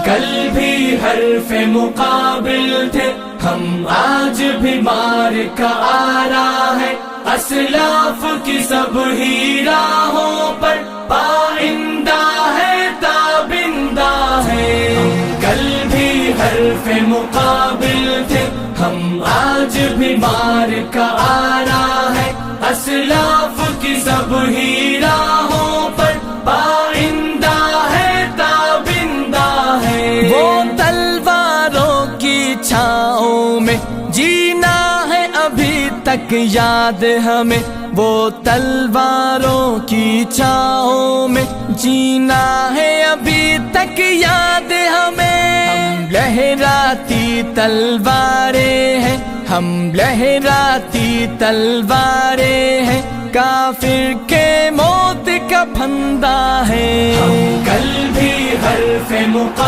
کل بھی حرف مقابل تھے ہم، آج بھی مار کا آرا ہے، اسلاف کی سب ہی راہوں پر پائندہ ہے، تابندہ ہے۔ کل بھی حرف مقابل تھے ہم، آج بھی مار کا آرا ہے، اسلاف کی سب ہی راہوں پر پائندہ ہے، تابندہ ہے۔ وہ تلواروں کی چھاؤں میں جینا ہے ابھی تک یاد ہمیں، وہ تلواروں کی چھاؤں میں جینا ہے ابھی تک یاد ہمیں۔ ہم لہراتی تلواریں ہیں، ہم لہراتی تلواریں ہیں، کافر کے موت کا پھندہ ہے۔ ہم کل بھی حرف مقابل